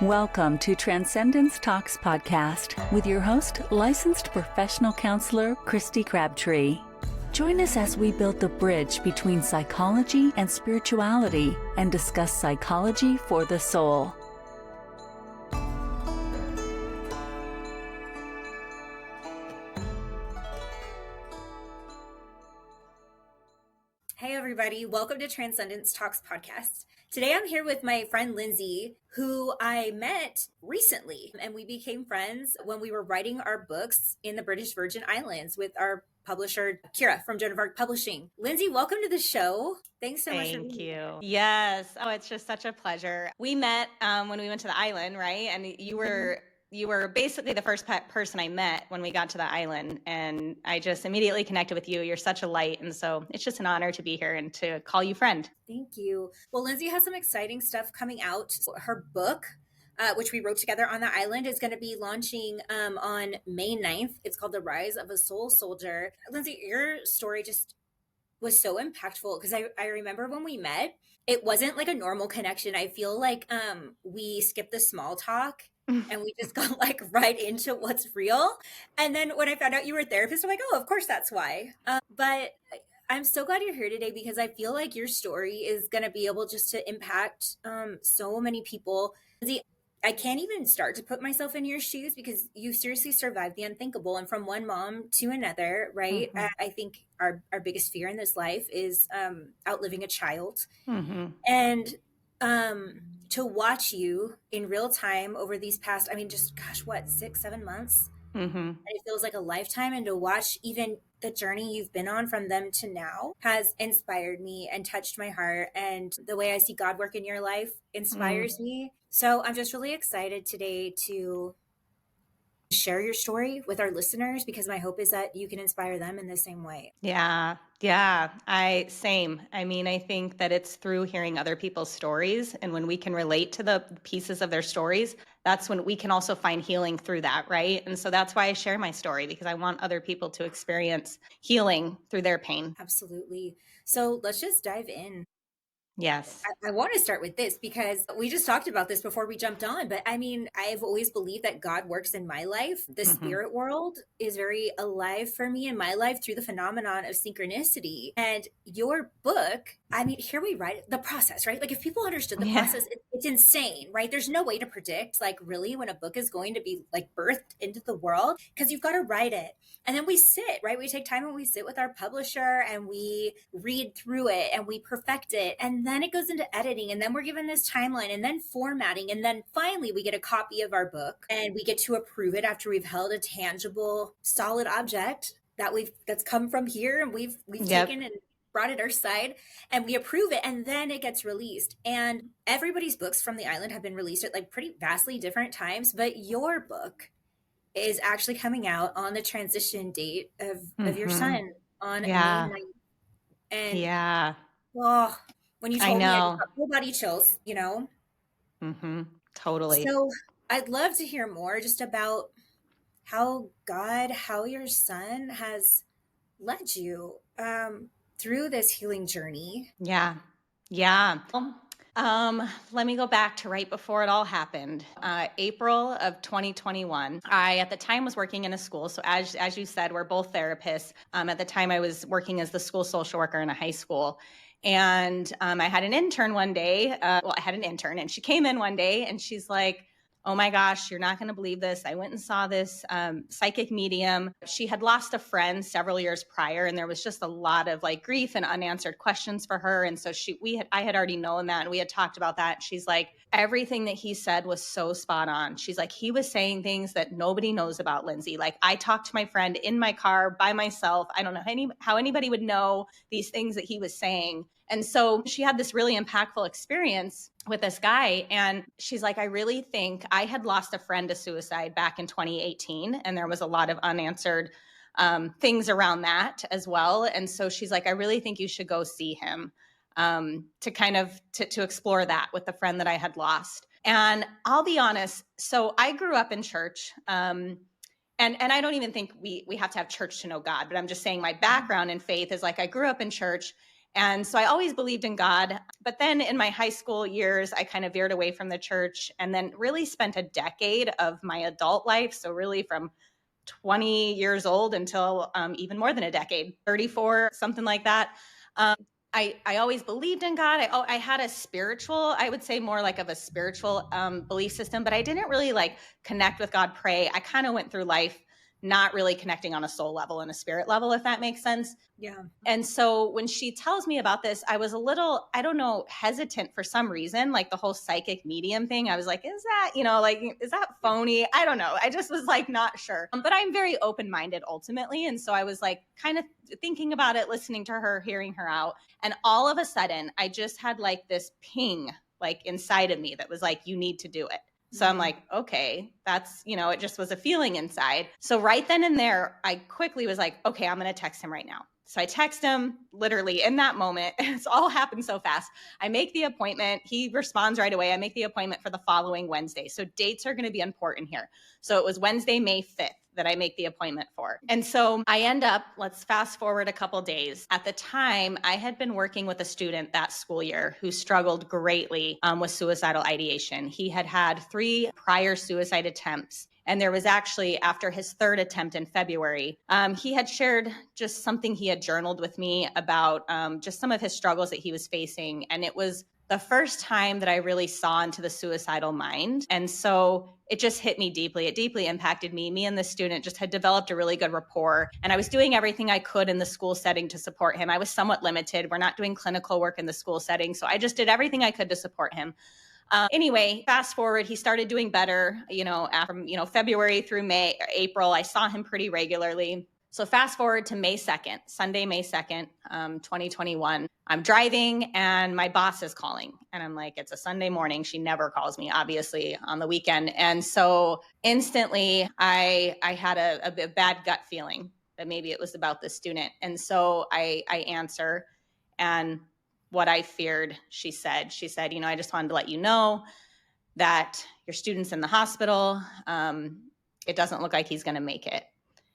Welcome to Transcendence Talks podcast with your host, licensed professional counselor, Kristy Crabtree. Join us as we build the bridge between psychology and spirituality and discuss psychology for the soul. Hey everybody, welcome to Transcendence Talks podcast. Today I'm here with my friend Lindsay, who I met recently, and we became friends when we were writing our books in the British Virgin Islands with our publisher, Kira from Joan of Arc Publishing. Lindsay, welcome to the show. Thanks so much for being here. Yes. Oh, it's just such a pleasure. We met when we went to the island, right? And you were basically the first person I met when we got to the island, and I just immediately connected with you. You're such a light, and so it's just an honor to be here and to call you friend. Thank you. Well, Lindsay has some exciting stuff coming out. Her book, which we wrote together on the island, is going to be launching on May 9th. It's called The Rise of a Soul Soldier. Lindsay, your story just was so impactful because I remember when we met, it wasn't like a normal connection. I feel like we skipped the small talk and we just got like right into what's real. And then when I found out you were a therapist, I'm like, oh, of course that's why. But I'm so glad you're here today because I feel like your story is going to be able just to impact so many people. I can't even start to put myself in your shoes because you seriously survived the unthinkable. And from one mom to another, right? Mm-hmm. I think our biggest fear in this life is outliving a child. Mm-hmm. And to watch you in real time over these past, 6-7 months? Mm-hmm. And it feels like a lifetime. And to watch even the journey you've been on from them to now has inspired me and touched my heart. And the way I see God work in your life inspires me. So I'm just really excited today to share your story with our listeners because my hope is that you can inspire them in the same way. Yeah. Same. I mean, I think that it's through hearing other people's stories. And when we can relate to the pieces of their stories, that's when we can also find healing through that, right? And so that's why I share my story, because I want other people to experience healing through their pain. Absolutely. So let's just dive in. Yes. I want to start with this because we just talked about this before we jumped on, but I mean, I've always believed that God works in my life. The spirit world is very alive for me in my life through the phenomenon of synchronicity. And your book, I mean, here we write the process, right? Like if people understood the process, it's insane, right? There's no way to predict like really when a book is going to be like birthed into the world because you've got to write it. And then we sit, right? We take time and we sit with our publisher and we read through it and we perfect it. And then it goes into editing and then we're given this timeline and then formatting. And then finally we get a copy of our book and we get to approve it after we've held a tangible, solid object that's come from here and we've taken and brought it our side and we approve it and then it gets released. And everybody's books from the island have been released at like pretty vastly different times, but your book is actually coming out on the transition date of your son on May 9th. And when you told me, I got full body chills, you know? Mm-hmm. Totally. So I'd love to hear more just about how your son has led you through this healing journey. Yeah. Let me go back to right before it all happened. April of 2021. I, at the time, was working in a school. So as you said, we're both therapists. At the time, I was working as the school social worker in a high school. And I had an intern one day. I had an intern and she came in one day and she's like, oh my gosh, you're not going to believe this. I went and saw this psychic medium. She had lost a friend several years prior, and there was just a lot of like grief and unanswered questions for her. And so I had already known that, and we had talked about that. She's like, everything that he said was so spot on. She's like, he was saying things that nobody knows about, Lindsay. Like I talked to my friend in my car by myself. I don't know how anybody would know these things that he was saying. And so she had this really impactful experience with this guy. And she's like, I really think I had lost a friend to suicide back in 2018. And there was a lot of unanswered things around that as well. And so she's like, I really think you should go see him to kind of to explore that with the friend that I had lost. And I'll be honest. So I grew up in church. And I don't even think we have to have church to know God, but I'm just saying my background in faith is like I grew up in church. And so I always believed in God. But then in my high school years, I kind of veered away from the church and then really spent a decade of my adult life. So really from 20 years old until even more than a decade, 34, something like that. I always believed in God. I had a spiritual, I would say more like of a spiritual belief system, but I didn't really like connect with God, pray. I kind of went through life not really connecting on a soul level and a spirit level, if that makes sense. Yeah. And so when she tells me about this, I was a little, I don't know, hesitant for some reason, like the whole psychic medium thing. I was like, is that, is that phony? I don't know. I just was like, not sure. But I'm very open-minded ultimately. And so I was like kind of thinking about it, listening to her, hearing her out. And all of a sudden, I just had like this ping like inside of me that was like, you need to do it. So I'm like, okay, that's, it just was a feeling inside. So right then and there, I quickly was like, okay, I'm going to text him right now. So I text him literally in that moment. It's all happened so fast. I make the appointment. He responds right away. I make the appointment for the following Wednesday. So dates are going to be important here. So it was Wednesday, May 5th that I make the appointment for. And so I end up, let's fast forward a couple days. At the time, I had been working with a student that school year who struggled greatly with suicidal ideation. He had had 3 prior suicide attempts. And there was actually, after his 3rd attempt in February, he had shared just something he had journaled with me about just some of his struggles that he was facing. And it was the first time that I really saw into the suicidal mind. And so it just hit me deeply. It deeply impacted me. Me and the student just had developed a really good rapport. And I was doing everything I could in the school setting to support him. I was somewhat limited. We're not doing clinical work in the school setting. So I just did everything I could to support him. Anyway, fast forward, he started doing better, from, February through April, I saw him pretty regularly. So fast forward to May 2nd, Sunday, May 2nd, 2021. I'm driving and my boss is calling and I'm like, it's a Sunday morning. She never calls me, obviously, on the weekend. And so instantly I had a bad gut feeling that maybe it was about the student. And so I answer, and what I feared, she said, I just wanted to let you know that your student's in the hospital. It doesn't look like he's going to make it.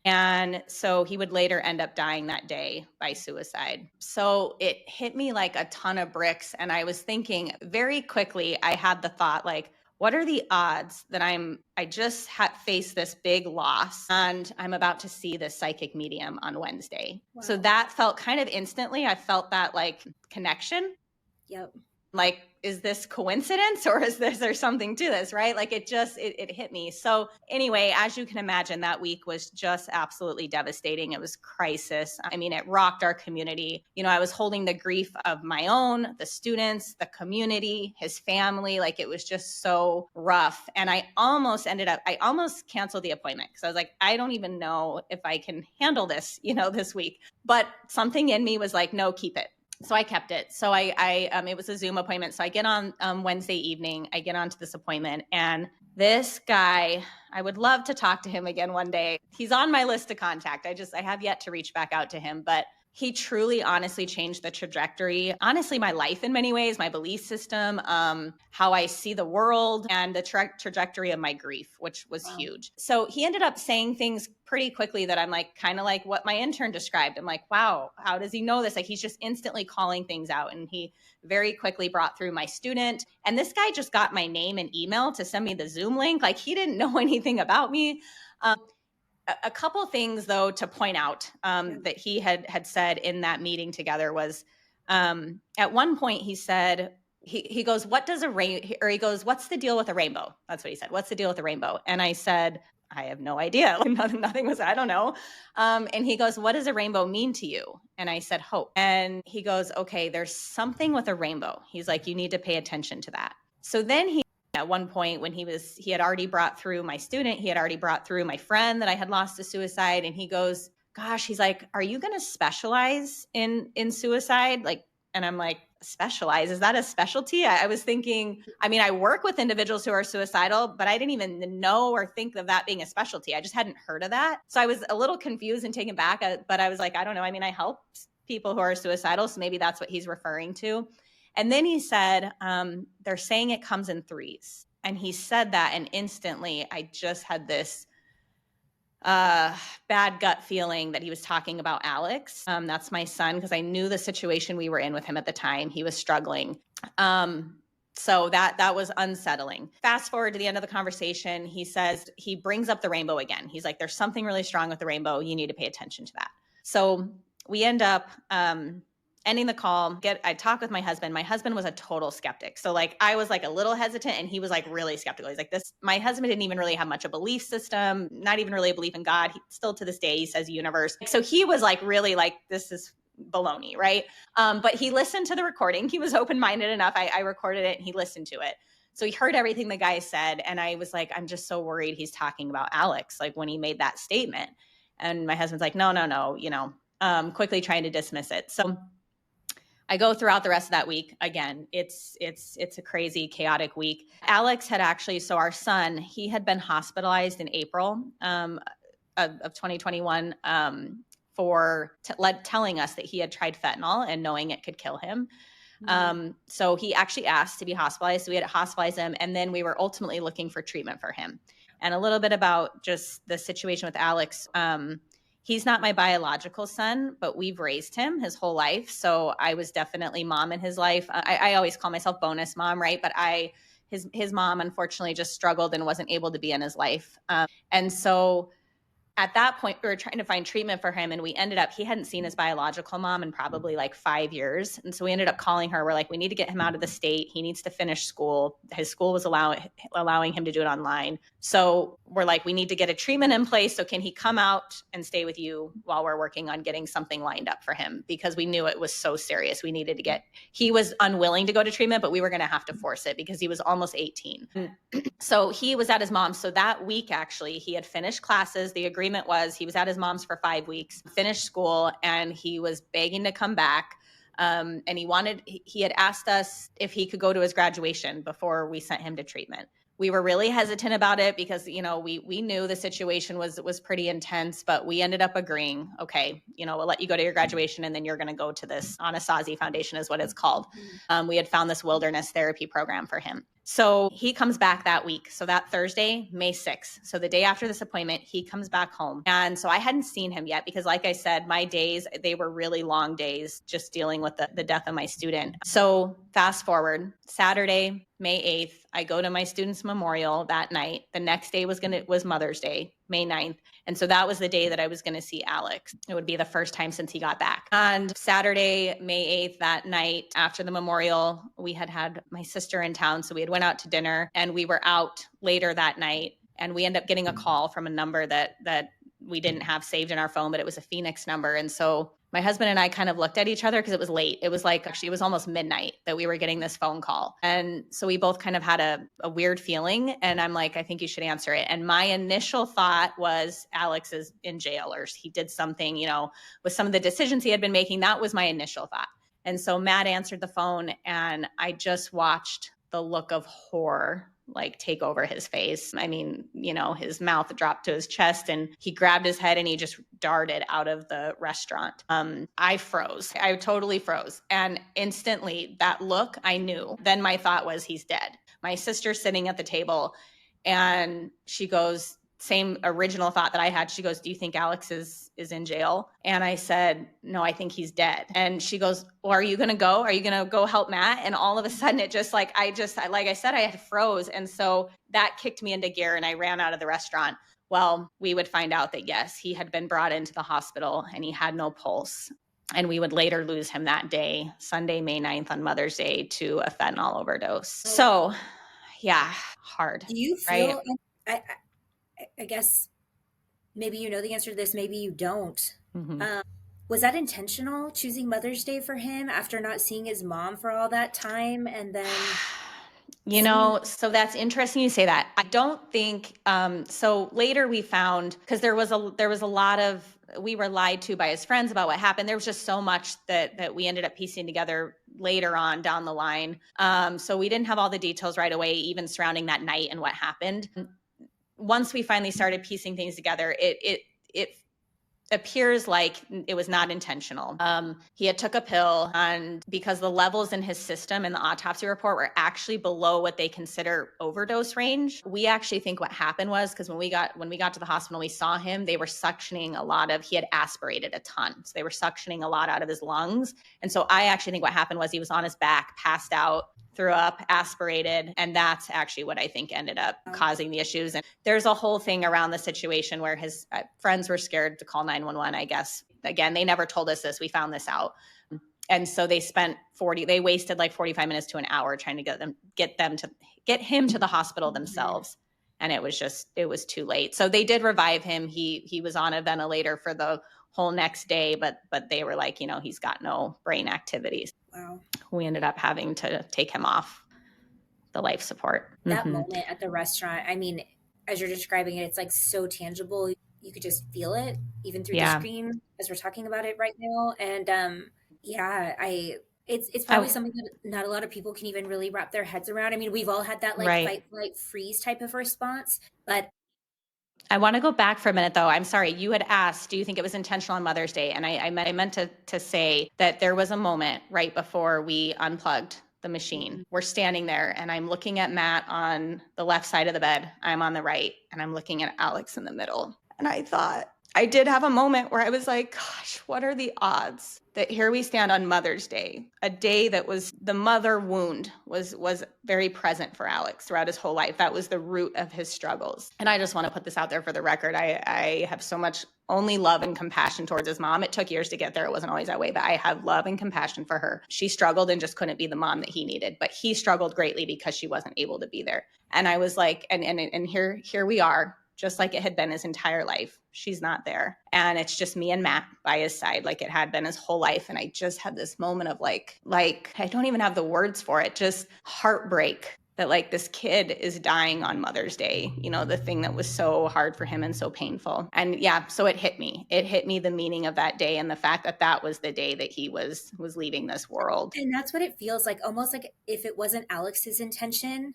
And so he would later end up dying that day by suicide. So it hit me like a ton of bricks. And I was thinking very quickly, I had the thought like, what are the odds that I just faced this big loss and I'm about to see this psychic medium on Wednesday? Wow. So that felt kind of instantly, I felt that like connection. Yep. Like, is this coincidence or is there something to this, right? Like it hit me. So anyway, as you can imagine, that week was just absolutely devastating. It was crisis. I mean, it rocked our community. I was holding the grief of my own, the students, the community, his family. Like it was just so rough. And I almost canceled the appointment because I was like, I don't even know if I can handle this, this week. But something in me was like, no, keep it. So I kept it. So it was a Zoom appointment. So I get on Wednesday evening, I get onto this appointment, and this guy, I would love to talk to him again one day. He's on my list to contact. I have yet to reach back out to him, but he truly, honestly changed the trajectory. Honestly, my life in many ways, my belief system, how I see the world, and the trajectory of my grief, which was huge. So he ended up saying things pretty quickly that I'm like, kind of like what my intern described. I'm like, wow, how does he know this? Like he's just instantly calling things out. And he very quickly brought through my student. And this guy just got my name and email to send me the Zoom link. Like he didn't know anything about me. A couple things, though, to point out that he had said in that meeting together was at one point he said, he goes, what's the deal with a rainbow? That's what he said. What's the deal with a rainbow? And I said, I have no idea. Nothing was, I don't know. And he goes, what does a rainbow mean to you? And I said, hope. And he goes, okay, there's something with a rainbow. He's like, you need to pay attention to that. So then at one point when he had already brought through my student, he had already brought through my friend that I had lost to suicide. And he goes, gosh, he's like, are you going to specialize in suicide? Like, and I'm like, specialize? Is that a specialty? I was thinking, I work with individuals who are suicidal, but I didn't even know or think of that being a specialty. I just hadn't heard of that. So I was a little confused and taken back, but I was like, I don't know. I help people who are suicidal. So maybe that's what he's referring to. And then he said, they're saying it comes in 3s. And he said that, and instantly I just had this bad gut feeling that he was talking about Alex. That's my son, because I knew the situation we were in with him at the time. He was struggling. So that was unsettling. Fast forward to the end of the conversation, he brings up the rainbow again. He's like, there's something really strong with the rainbow. You need to pay attention to that. So we end up ending the call. I talk with my husband. My husband was a total skeptic. So like I was like a little hesitant, and he was like really skeptical. He's like, my husband didn't even really have much of a belief system, not even really a belief in God. He still to this day, he says universe. So he was like really like, this is baloney, right? But he listened to the recording. He was open-minded enough. I recorded it and he listened to it. So he heard everything the guy said. And I was like, I'm just so worried he's talking about Alex, like when he made that statement. And my husband's like, no, quickly trying to dismiss it. So I go throughout the rest of that week. Again, it's a crazy, chaotic week. Alex had actually, so our son, he had been hospitalized in April of 2021 for telling us that he had tried fentanyl and knowing it could kill him. So he actually asked to be hospitalized. So we had to hospitalize him. And then we were ultimately looking for treatment for him. And a little bit about just the situation with Alex. He's not my biological son, but we've raised him his whole life. So I was definitely mom in his life. I always call myself bonus mom, right? But his mom unfortunately just struggled and wasn't able to be in his life. And so at that point, we were trying to find treatment for him, and we ended up, he hadn't seen his biological mom in probably like 5 years. And so we ended up calling her. We're like, we need to get him out of the state. He needs to finish school. His school was allowing him to do it online. So we're like, we need to get a treatment in place. So can he come out and stay with you while we're working on getting something lined up for him? Because we knew it was so serious. We needed to he was unwilling to go to treatment, but we were going to have to force it because he was almost 18. So he was at his mom's. So that week, actually, he had finished classes. The agreement was he was at his mom's for 5 weeks, finished school, and he was begging to come back. And he had asked us if he could go to his graduation before we sent him to treatment. We were really hesitant about it because, we knew the situation was pretty intense, but we ended up agreeing, okay, we'll let you go to your graduation, and then you're going to go to this Anasazi Foundation is what it's called. We had found this wilderness therapy program for him. So he comes back that week. So that Thursday, May 6th. So the day after this appointment, he comes back home. And so I hadn't seen him yet because, like I said, my days, they were really long days just dealing with the death of my student. So fast forward, Saturday, May 8th, I go to my student's memorial that night. The next day was Mother's Day, May 9th. And so that was the day that I was going to see Alex. It would be the first time since he got back. And Saturday, May 8th, that night after the memorial, we had my sister in town. So we had went out to dinner, and we were out later that night. And we ended up getting a call from a number that we didn't have saved in our phone, but it was a Phoenix number. And so my husband and I kind of looked at each other because it was late. It was it was almost midnight that we were getting this phone call. And so we both kind of had a weird feeling. And I'm like, I think you should answer it. And my initial thought was Alex is in jail, or he did something, with some of the decisions he had been making. That was my initial thought. And so Matt answered the phone, and I just watched the look of horror take over his face. I mean, his mouth dropped to his chest, and he grabbed his head and he just darted out of the restaurant. I froze. I totally froze. And instantly that look, I knew. Then my thought was, he's dead. My sister's sitting at the table, and she goes, same original thought that I had. She goes, do you think Alex is in jail? And I said, no, I think he's dead. And she goes, well, are you going to go? Are you going to go help Matt? And all of a sudden it just like I said, I had froze. And so that kicked me into gear, and I ran out of the restaurant. Well, we would find out that yes, he had been brought into the hospital and he had no pulse. And we would later lose him that day, Sunday, May 9th on Mother's Day, to a fentanyl overdose. So yeah, hard. Do you feel, right? I guess maybe you know the answer to this, maybe you don't. Mm-hmm. Was that intentional, choosing Mother's Day for him after not seeing his mom for all that time? And then, so that's interesting you say that. I don't think, so later we found, because there was a lot of, we were lied to by his friends about what happened. There was just so much that we ended up piecing together later on down the line. So we didn't have all the details right away, even surrounding that night and what happened. Once we finally started piecing things together, it appears like it was not intentional. He had took a pill, and because the levels in his system in the autopsy report were actually below what they consider overdose range, we actually think what happened was, because when we got to the hospital, we saw him, they were suctioning a lot of, he had aspirated a ton. So they were suctioning a lot out of his lungs. And so I actually think what happened was he was on his back, passed out, threw up, aspirated, and that's actually what I think ended up causing the issues. And there's a whole thing around the situation where his friends were scared to call 911, I guess. Again, they never told us this. We found this out. And so they wasted like 45 minutes to an hour trying to get him to the hospital themselves. And it was too late. So they did revive him. He was on a ventilator for the whole next day, but they were like, he's got no brain activities. Wow. We ended up having to take him off the life support. That moment at the restaurant, I mean, as you're describing it, it's like so tangible. You could just feel it even through the screen as we're talking about it right now. And it's probably something that not a lot of people can even really wrap their heads around. I mean, we've all had that fight, flight, freeze type of response, but I want to go back for a minute, though. I'm sorry. You had asked, do you think it was intentional on Mother's Day? And I meant to say that there was a moment right before we unplugged the machine. We're standing there, and I'm looking at Matt on the left side of the bed. I'm on the right, and I'm looking at Alex in the middle. And I thought, I did have a moment where I was like, gosh, what are the odds that here we stand on Mother's Day, a day that was the mother wound was very present for Alex throughout his whole life. That was the root of his struggles. And I just want to put this out there for the record. I have so much only love and compassion towards his mom. It took years to get there. It wasn't always that way, but I have love and compassion for her. She struggled and just couldn't be the mom that he needed, but he struggled greatly because she wasn't able to be there. And I was like, and here we are, just like it had been his entire life. She's not there. And it's just me and Matt by his side, like it had been his whole life. And I just had this moment of like, I don't even have the words for it, just heartbreak that like this kid is dying on Mother's Day, the thing that was so hard for him and so painful. And so it hit me. It hit me, the meaning of that day and the fact that that was the day that he was leaving this world. And that's what it feels like, almost like if it wasn't Alex's intention,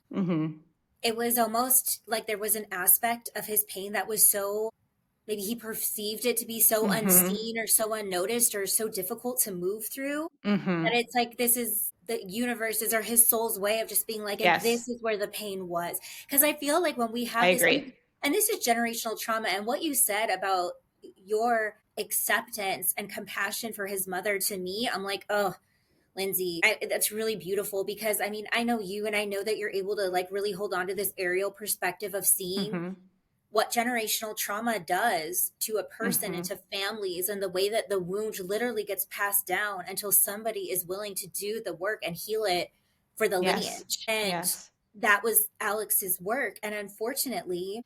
it was almost like there was an aspect of his pain that was so, maybe he perceived it to be so unseen or so unnoticed or so difficult to move through that it's like, this is the universe's or his soul's way of just being like, and this is where the pain was. Because I feel like when we have this, agree. And this is generational trauma, and what you said about your acceptance and compassion for his mother, to me, I'm like, oh, Lindsay, that's really beautiful, because I mean, I know you, and I know that you're able to like really hold on to this aerial perspective of seeing what generational trauma does to a person and to families, and the way that the wound literally gets passed down until somebody is willing to do the work and heal it for the lineage. And that was Alex's work. And unfortunately,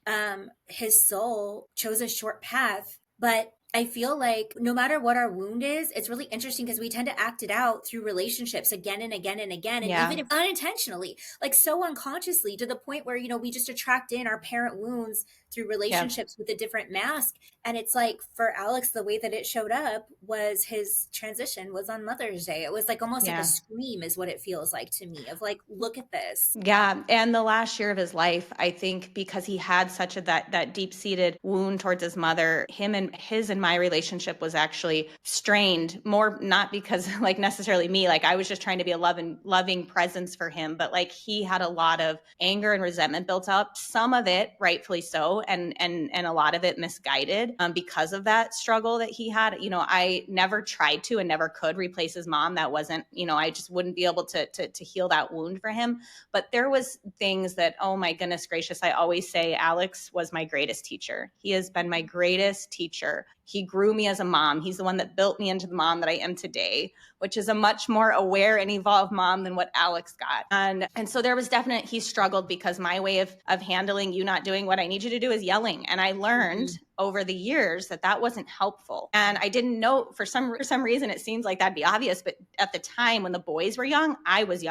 his soul chose a short path. But I feel like no matter what our wound is, it's really interesting because we tend to act it out through relationships again and again and again. And even if unintentionally, like so unconsciously, to the point where, we just attract in our parent wounds through relationships with a different mask. And it's like, for Alex, the way that it showed up was his transition was on Mother's Day. It was like almost like a scream is what it feels like to me, of like, look at this. Yeah. And the last year of his life, I think because he had such that deep-seated wound towards his mother, him and my relationship was actually strained more, not because like necessarily me, like I was just trying to be a loving presence for him, but like he had a lot of anger and resentment built up, some of it rightfully so, and a lot of it misguided because of that struggle that he had. I never tried to and never could replace his mom. That wasn't, I just wouldn't be able to heal that wound for him. But there was things that, oh my goodness gracious, I always say Alex was my greatest teacher. He has been my greatest teacher. He grew me as a mom. He's the one that built me into the mom that I am today, which is a much more aware and evolved mom than what Alex got. And so there was he struggled because my way of handling you not doing what I need you to do is yelling. And I learned over the years that wasn't helpful. And I didn't know, for some reason, it seems like that'd be obvious. But at the time when the boys were young. I was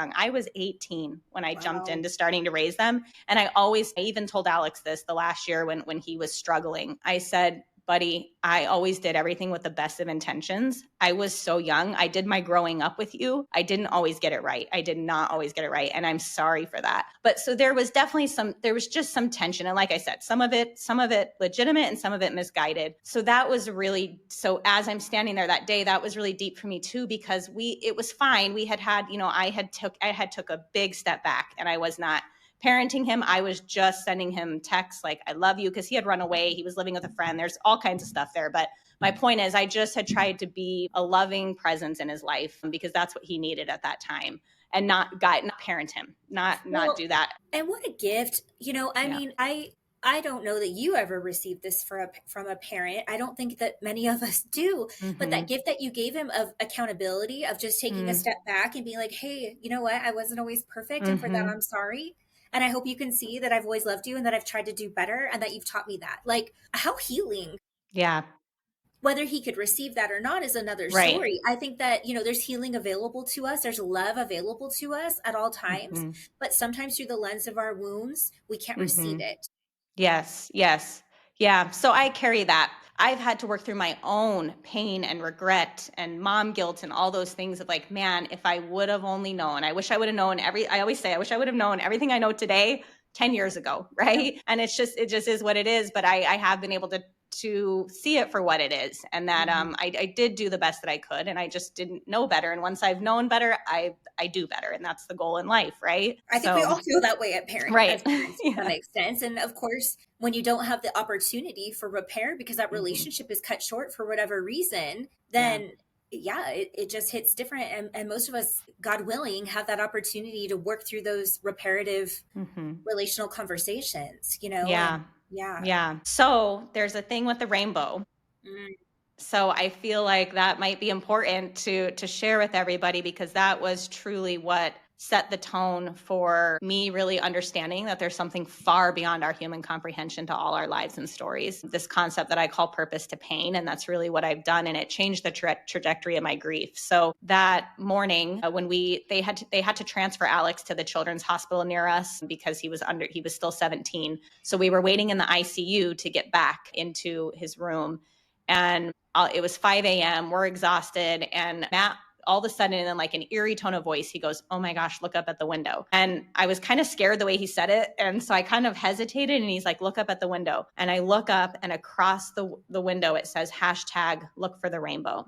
18 when I jumped into starting to raise them. And I even told Alex this the last year when he was struggling. I said, buddy, I always did everything with the best of intentions. I was so young. I did my growing up with you. I didn't always get it right. I did not always get it right. And I'm sorry for that. But so there was definitely just some tension. And like I said, some of it legitimate and some of it misguided. So that was really, so as I'm standing there that day, that was really deep for me too, because it was fine. We had, I had took a big step back, and I was not parenting him. I was just sending him texts like, I love you, because he had run away. He was living with a friend. There's all kinds of stuff there. But my point is, I just had tried to be a loving presence in his life, because that's what he needed at that time, and not parent him, not do that. And what a gift. I mean, I don't know that you ever received this from a parent. I don't think that many of us do. But that gift that you gave him of accountability, of just taking a step back and being like, hey, you know what? I wasn't always perfect. And for that, I'm sorry. And I hope you can see that I've always loved you and that I've tried to do better and that you've taught me that. Like, how healing. Yeah. Whether he could receive that or not is another story. I think that, there's healing available to us. There's love available to us at all times. But sometimes through the lens of our wounds, we can't receive it. Yes. Yeah. So I carry that. I've had to work through my own pain and regret and mom guilt and all those things of like, man, if I would have only known, I wish I would have known I always say, I wish I would have known everything I know today 10 years ago. Right. And it just is what it is. But I have been able to see it for what it is. And that I did do the best that I could, and I just didn't know better. And once I've known better, I do better. And that's the goal in life, right? I think we all feel that way at parents. Right. That makes sense. And of course, when you don't have the opportunity for repair because that relationship is cut short for whatever reason, then it just hits different. And most of us, God willing, have that opportunity to work through those reparative relational conversations, Yeah. So there's a thing with the rainbow. So I feel like that might be important to share with everybody, because that was truly what set the tone for me really understanding that there's something far beyond our human comprehension to all our lives and stories. This concept that I call purpose to pain. And that's really what I've done. And it changed the trajectory of my grief. So that morning when they had to transfer Alex to the children's hospital near us because he was still 17. So we were waiting in the ICU to get back into his room. And it was 5 a.m. We're exhausted. And Matt, all of a sudden, in like an eerie tone of voice, he goes, "Oh my gosh, look up at the window." And I was kind of scared the way he said it. And so I kind of hesitated, and he's like, "Look up at the window." And I look up, and across the window, it says #look for the rainbow.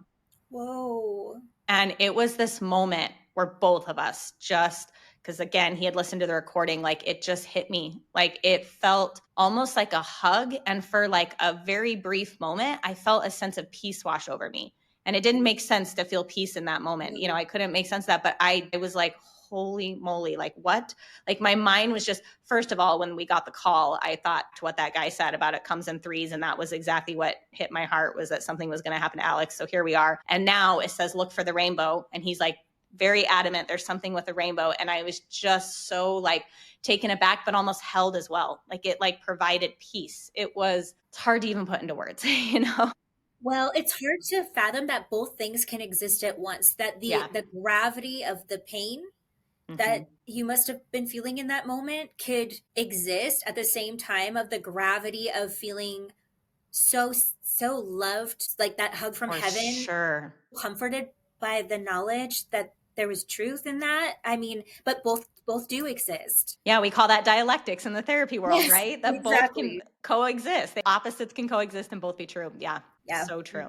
Whoa. And it was this moment where both of us just, because again, he had listened to the recording, like it just hit me. Like it felt almost like a hug. And for like a very brief moment, I felt a sense of peace wash over me. And it didn't make sense to feel peace in that moment. I couldn't make sense of that, but it was like, holy moly, like what? Like my mind was just, first of all, when we got the call, I thought what that guy said about it comes in threes. And that was exactly what hit my heart, was that something was going to happen to Alex. So here we are. And now it says, look for the rainbow. And he's like very adamant there's something with the rainbow. And I was just so like taken aback, but almost held as well. Like it like provided peace. It's hard to even put into words, Well, it's hard to fathom that both things can exist at once, that the gravity of the pain that you must have been feeling in that moment could exist at the same time of the gravity of feeling so loved, like that hug from heaven, sure, comforted by the knowledge that there was truth in that. I mean, but both do exist. Yeah, we call that dialectics in the therapy world, right? That exactly. both can coexist. The opposites can coexist and both be true. Yeah. So true.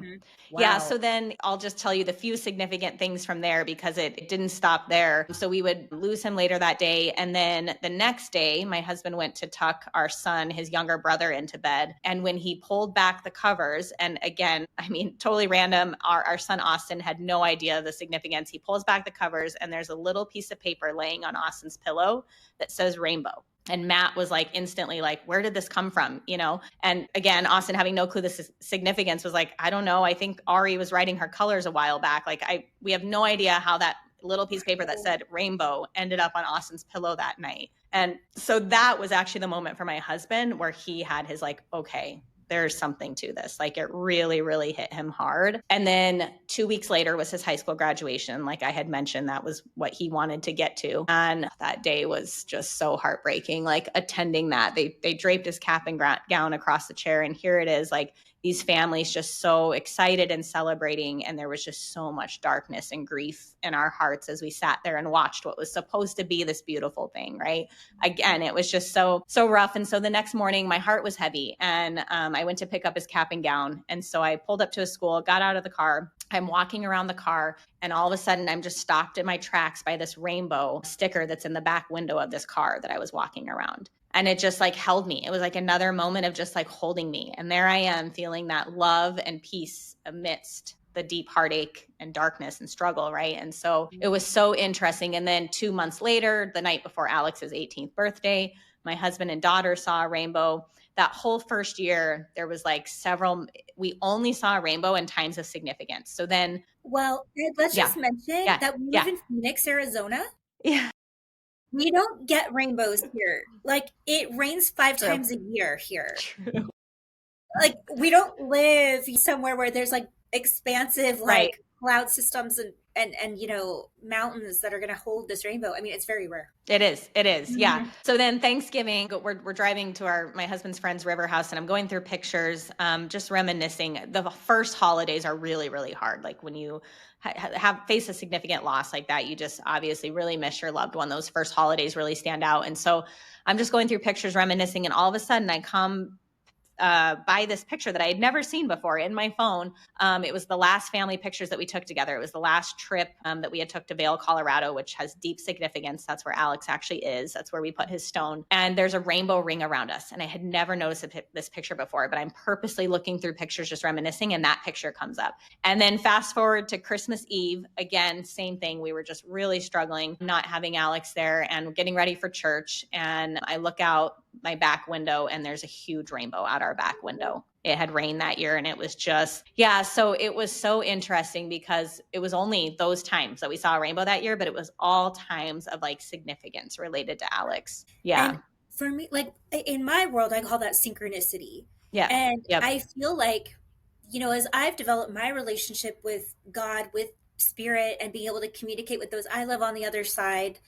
Wow. Yeah. So then I'll just tell you the few significant things from there, because it didn't stop there. So we would lose him later that day. And then the next day, my husband went to tuck our son, his younger brother, into bed. And when he pulled back the covers, and again, I mean, totally random, our son Austin had no idea the significance. He pulls back the covers, and there's a little piece of paper laying on Austin's pillow that says rainbow. And Matt was like instantly like, where did this come from? And again, Austin, having no clue the significance, was like, I don't know. I think Ari was writing her colors a while back. Like we have no idea how that little piece of paper that said rainbow ended up on Austin's pillow that night. And so that was actually the moment for my husband where he had his like, okay, there's something to this. Like it really, really hit him hard. And then 2 weeks later was his high school graduation. Like I had mentioned, that was what he wanted to get to. And that day was just so heartbreaking, like attending that. They draped his cap and gown across the chair. And here it is, like these families just so excited and celebrating. And there was just so much darkness and grief in our hearts as we sat there and watched what was supposed to be this beautiful thing, right? Again, it was just so rough. And so the next morning, my heart was heavy, and I went to pick up his cap and gown. And so I pulled up to a school, got out of the car. I'm walking around the car, and all of a sudden I'm just stopped in my tracks by this rainbow sticker that's in the back window of this car that I was walking around. And it just like held me. It was like another moment of just like holding me. And there I am feeling that love and peace amidst the deep heartache and darkness and struggle, right? And so it was so interesting. And then 2 months later, the night before Alex's 18th birthday, my husband and daughter saw a rainbow. That whole first year, there was like we only saw a rainbow in times of significance. So then, well, let's just mention that we live in Phoenix, Arizona. Yeah. We don't get rainbows here. Like, it rains 5 times a year here. True. Like, we don't live somewhere where there's like expansive like cloud systems and you know, mountains that are going to hold this rainbow. I mean, it's very rare. It is. Mm-hmm. Yeah. So then Thanksgiving, we're driving to my husband's friend's river house, and I'm going through pictures, just reminiscing. The first holidays are really, really hard. Like when you face a significant loss like that, you just obviously really miss your loved one. Those first holidays really stand out. And so I'm just going through pictures, reminiscing, and all of a sudden I come by this picture that I had never seen before in my phone. It was the last family pictures that we took together. It was the last trip that we had took to Vail, Colorado, which has deep significance. That's where Alex actually is. That's where we put his stone. And there's a rainbow ring around us. And I had never noticed this picture before, but I'm purposely looking through pictures, just reminiscing, and that picture comes up. And then fast forward to Christmas Eve, again, same thing. We were just really struggling, not having Alex there and getting ready for church. And I look out my back window, and there's a huge rainbow out our back window. It had rained that year, and it was just, so it was so interesting because it was only those times that we saw a rainbow that year, but it was all times of like significance related to Alex. Yeah. And for me, like in my world, I call that synchronicity. Yeah. And I feel like, you know, as I've developed my relationship with God, with spirit, and being able to communicate with those I love on the other side,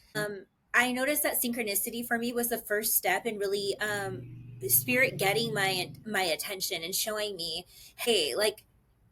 I noticed that synchronicity for me was the first step in really the spirit getting my attention and showing me, hey, like,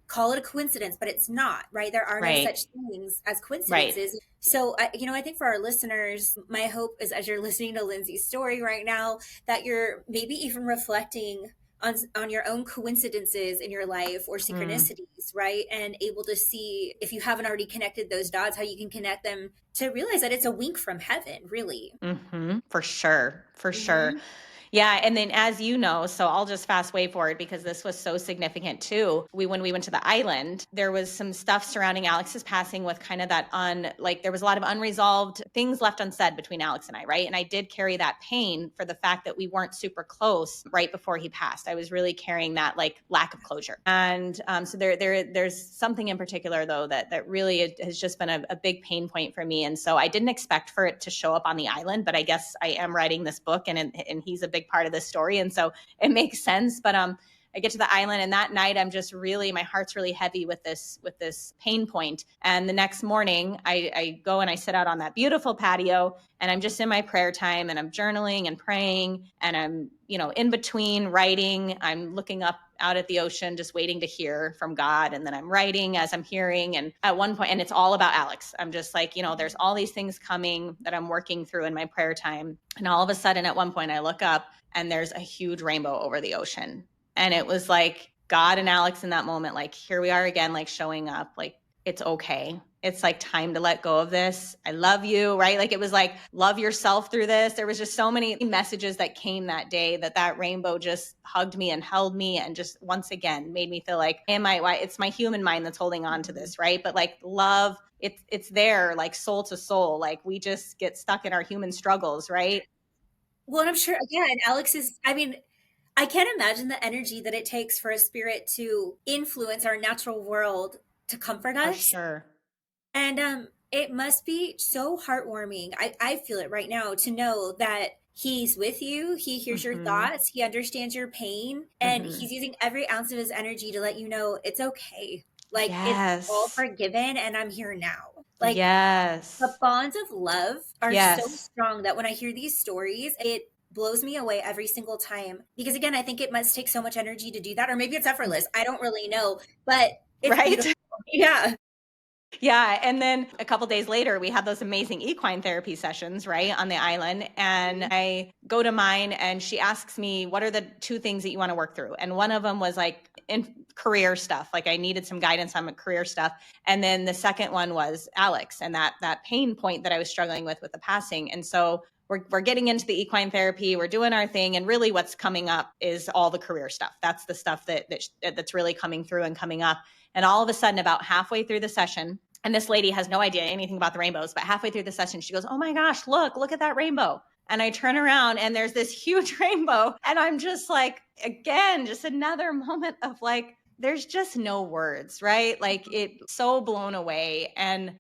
call it a coincidence, but it's not, right? There are no such things as coincidences. Right. So, I think for our listeners, my hope is as you're listening to Lindsay's story right now, that you're maybe even reflecting on your own coincidences in your life or synchronicities, right? And able to see, if you haven't already connected those dots, how you can connect them to realize that it's a wink from heaven, really. Mm-hmm. For sure. Yeah. And then, as you know, so I'll just fast way forward because this was so significant too. When we went to the island, there was some stuff surrounding Alex's passing with kind of that there was a lot of unresolved things left unsaid between Alex and I, right? And I did carry that pain for the fact that we weren't super close right before he passed. I was really carrying that like lack of closure. And so there's something in particular though that really has just been a big pain point for me. And so I didn't expect for it to show up on the island, but I guess I am writing this book and he's a big part of this story. And so it makes sense. But I get to the island, and that night I'm just really, my heart's really heavy with this pain point. And the next morning I go and I sit out on that beautiful patio, and I'm just in my prayer time, and I'm journaling and praying, and I'm, in between writing, I'm looking up out at the ocean, just waiting to hear from God. And then I'm writing as I'm hearing. And at one point, and it's all about Alex. I'm just like, there's all these things coming that I'm working through in my prayer time. And all of a sudden at one point I look up, and there's a huge rainbow over the ocean. And it was like God and Alex in that moment, like, here we are again, like showing up, like, it's okay. It's like time to let go of this. I love you, right? Like, it was like, love yourself through this. There was just so many messages that came that day that rainbow just hugged me and held me and just once again made me feel like, it's my human mind that's holding on to this, right? But like love, it's there, like soul to soul. Like we just get stuck in our human struggles, right? Well, and I'm sure, again, Alex I can't imagine the energy that it takes for a spirit to influence our natural world to comfort us. For sure. And it must be so heartwarming. I feel it right now to know that he's with you. He hears your thoughts. He understands your pain. And he's using every ounce of his energy to let you know it's okay. Like, it's all forgiven, and I'm here now. Like, the bonds of love are so strong that when I hear these stories, it blows me away every single time. Because again, I think it must take so much energy to do that, or maybe it's effortless. I don't really know, but it's Right? beautiful. Yeah. Yeah. And then a couple days later, we had those amazing equine therapy sessions, right, on the island. And I go to mine and she asks me, what are the two things that you want to work through? And one of them was like in career stuff. Like I needed some guidance on my career stuff. And then the second one was Alex and that pain point that I was struggling with the passing. And so we're getting into the equine therapy, we're doing our thing. And really what's coming up is all the career stuff. That's the stuff that's really coming through and coming up. And all of a sudden, about halfway through the session, and this lady has no idea anything about the rainbows, but halfway through the session, she goes, oh my gosh, look at that rainbow. And I turn around and there's this huge rainbow. And I'm just like, again, just another moment of like, there's just no words, right? Like it so blown away. And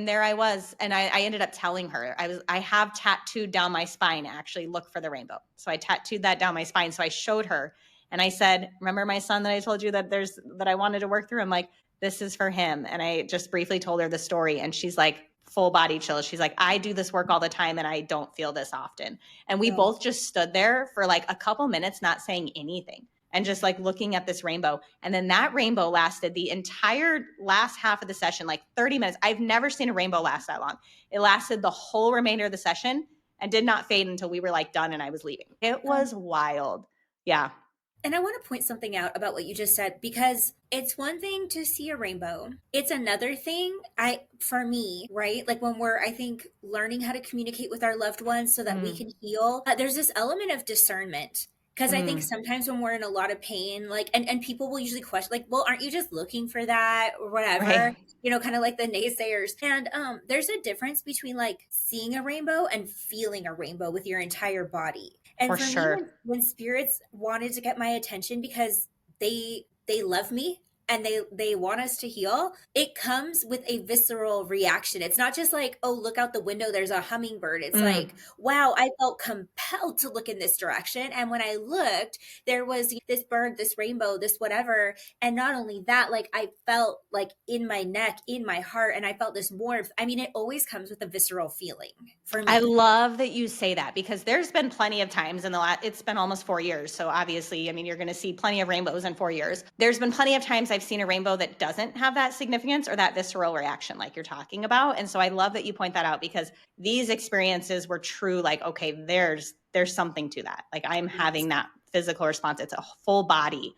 there I was. And I ended up telling her, I have tattooed down my spine, actually look for the rainbow. So I tattooed that down my spine. So I showed her and I said, remember my son that I told you that I wanted to work through? I'm like, this is for him. And I just briefly told her the story and she's like full body chills. She's like, I do this work all the time and I don't feel this often. And we both just stood there for like a couple minutes, not saying anything and just like looking at this rainbow. And then that rainbow lasted the entire last half of the session, like 30 minutes. I've never seen a rainbow last that long. It lasted the whole remainder of the session and did not fade until we were like done and I was leaving. It was wild. Yeah. And I want to point something out about what you just said, because it's one thing to see a rainbow. It's another thing, for me, right? Like when we're, I think, learning how to communicate with our loved ones so that we can heal, there's this element of discernment. Because I think sometimes when we're in a lot of pain, like, and people will usually question, like, well, aren't you just looking for that or whatever? Right. You know, kind of like the naysayers. And there's a difference between like seeing a rainbow and feeling a rainbow with your entire body. And for sure. me, when spirits wanted to get my attention because they love me and they want us to heal, it comes with a visceral reaction. It's not just like, oh, look out the window, there's a hummingbird. It's like, wow, I felt compelled to look in this direction. And when I looked, there was this bird, this rainbow, this whatever. And not only that, like I felt like in my neck, in my heart, and I felt this warmth. I mean, it always comes with a visceral feeling for me. I love that you say that because there's been plenty of times it's been almost 4 years. So obviously, I mean, you're going to see plenty of rainbows in 4 years. There's been plenty of times I've seen a rainbow that doesn't have that significance or that visceral reaction like you're talking about. And so I love that you point that out because these experiences were true. Like, okay, there's something to that. Like I'm having that physical response. It's a full body,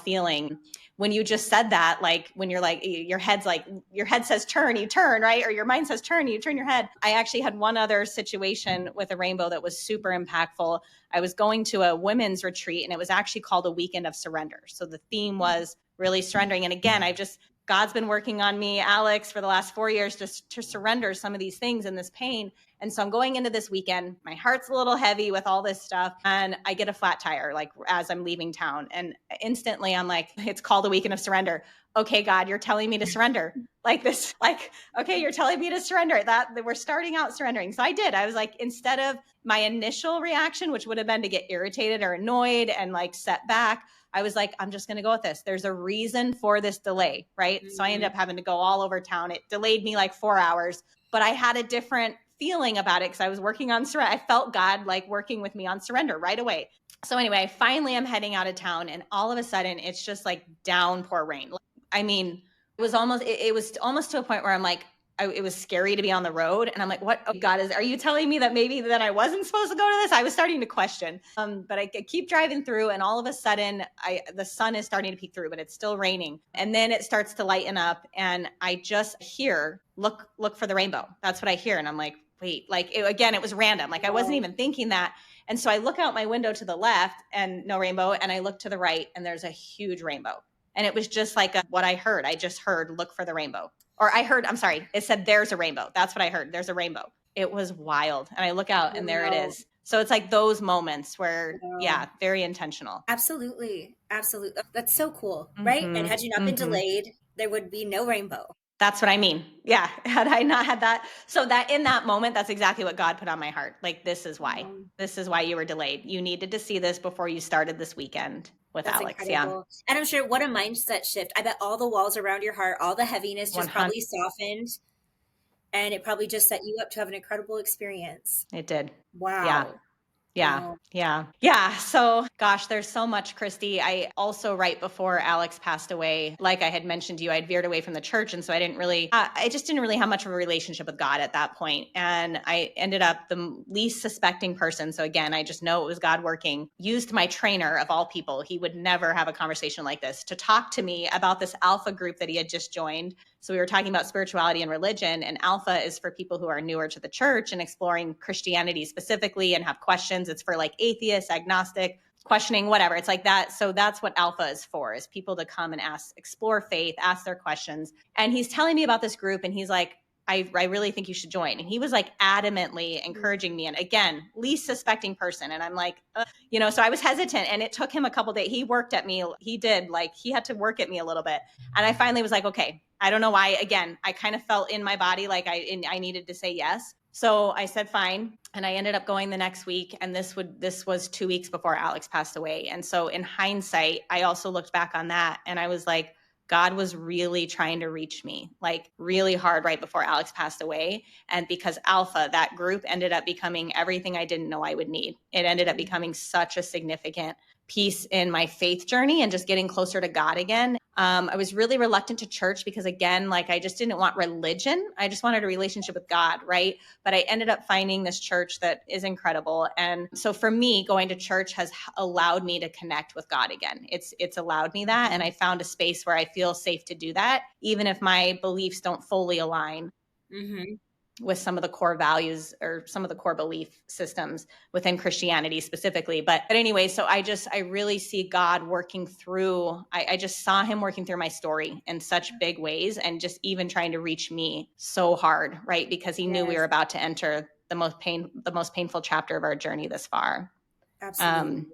feeling. When you just said that, like when you're like, your head says turn, you turn, right? Or your mind says turn, you turn your head. I actually had one other situation with a rainbow that was super impactful. I was going to a women's retreat and it was actually called a weekend of surrender. So the theme was really surrendering. And again, God's been working on me, Alex, for the last 4 years just to surrender some of these things and this pain. And so I'm going into this weekend, my heart's a little heavy with all this stuff. And I get a flat tire, like as I'm leaving town. And instantly I'm like, it's called a weekend of surrender. Okay, God, you're telling me to surrender like this, like, okay, you're telling me to surrender that we're starting out surrendering. So I did. I was like, instead of my initial reaction, which would have been to get irritated or annoyed and like set back, I was like, I'm just going to go with this. There's a reason for this delay, right? So I ended up having to go all over town. It delayed me like 4 hours, but I had a different feeling about it because I was working on surrender. I felt God like working with me on surrender right away. So anyway, finally I'm heading out of town and all of a sudden it's just like downpour rain. I mean, it was almost to a point where I'm like, it was scary to be on the road. And I'm like, what? Oh God, are you telling me that maybe that I wasn't supposed to go to this? I was starting to question, but I keep driving through and all of a sudden the sun is starting to peek through, but it's still raining. And then it starts to lighten up and I just hear, look for the rainbow. That's what I hear. And I'm like, wait, like it was random. Like I wasn't even thinking that. And so I look out my window to the left and no rainbow. And I look to the right and there's a huge rainbow. And it was just like what I heard. I just heard, look for the rainbow. Or it said, there's a rainbow. That's what I heard. There's a rainbow. It was wild. And I look out and there it is. So it's like those moments where, very intentional. Absolutely. Absolutely. That's so cool. Right. And had you not been delayed, there would be no rainbow. That's what I mean. Yeah. Had I not had that. So that in that moment, that's exactly what God put on my heart. Like, this is why you were delayed. You needed to see this before you started this weekend with That's Alex. Incredible. Yeah. And I'm sure what a mindset shift. I bet all the walls around your heart, all the heaviness just probably softened and it probably just set you up to have an incredible experience. It did. Wow. Yeah. Wow. Yeah. So, gosh, there's so much, Kristy. I also, right before Alex passed away, like I had mentioned to you, I'd veered away from the church. And so I just didn't really have much of a relationship with God at that point. And I ended up the least suspecting person. So again, I just know it was God working, used my trainer of all people. He would never have a conversation like this to talk to me about this alpha group that he had just joined. So we were talking about spirituality and religion, and alpha is for people who are newer to the church and exploring Christianity specifically and have questions. It's for like atheists, agnostic, questioning, whatever. It's like that. So that's what alpha is for, is people to come and explore faith, ask their questions. And he's telling me about this group, and he's like, I really think you should join. And he was like adamantly encouraging me. And again, least suspecting person. And I'm like, so I was hesitant, and it took him a couple days. He worked at me. He had to work at me a little bit. And I finally was like, okay, I don't know why. Again, I kind of felt in my body like I needed to say yes. So I said, fine. And I ended up going the next week. And this was 2 weeks before Alex passed away. And so in hindsight, I also looked back on that, and I was like, God was really trying to reach me, like really hard right before Alex passed away. And because Alpha, that group, ended up becoming everything I didn't know I would need. It ended up becoming such a significant piece in my faith journey and just getting closer to God again. I was really reluctant to church because, again, like I just didn't want religion. I just wanted a relationship with God, right? But I ended up finding this church that is incredible. And so for me, going to church has allowed me to connect with God again. It's allowed me that. And I found a space where I feel safe to do that, even if my beliefs don't fully align with some of the core values or some of the core belief systems within Christianity specifically. But anyway, so I really see God working through, I just saw him working through my story in such big ways, and just even trying to reach me so hard, right? Because he knew we were about to enter the most painful chapter of our journey this far. Absolutely.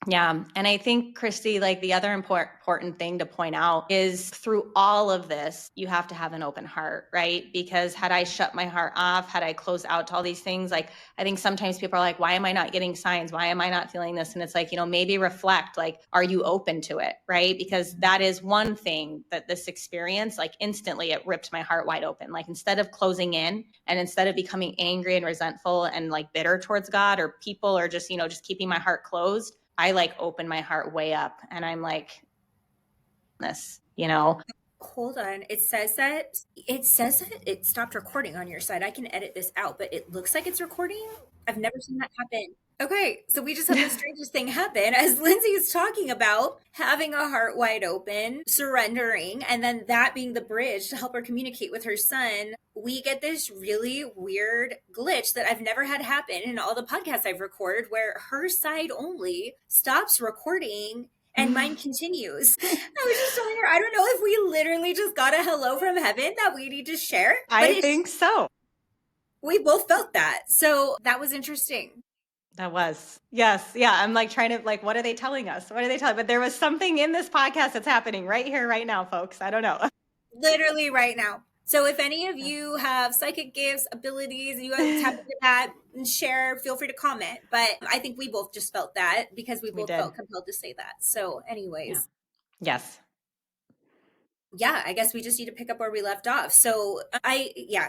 Yeah. And I think, Kristy, like the other important thing to point out is through all of this, you have to have an open heart, right? Because had I shut my heart off, had I closed out to all these things, like I think sometimes people are like, why am I not getting signs? Why am I not feeling this? And it's like, maybe reflect, like, are you open to it? Right? Because that is one thing that this experience, like instantly it ripped my heart wide open. Like instead of closing in and instead of becoming angry and resentful and like bitter towards God or people, or just, just keeping my heart closed, I like open my heart way up, and I'm like, this, Hold on. It says that it stopped recording on your side. I can edit this out, but it looks like it's recording. I've never seen that happen. Okay, so we just had the strangest thing happen as Lindsay is talking about having a heart wide open, surrendering, and then that being the bridge to help her communicate with her son. We get this really weird glitch that I've never had happen in all the podcasts I've recorded, where her side only stops recording and mine continues. I was just telling her, I don't know if we literally just got a hello from heaven that we need to share. I think so. We both felt that. So that was interesting. That was. Yes. Yeah. I'm like trying to, like, what are they telling us? What are they telling? But there was something in this podcast that's happening right here, right now, folks. I don't know. Literally right now. So if any of you have psychic gifts, abilities, and you have tap into that and share, feel free to comment. But I think we both just felt that because we both felt compelled to say that. So anyways. Yeah. Yes. Yeah, I guess we just need to pick up where we left off. So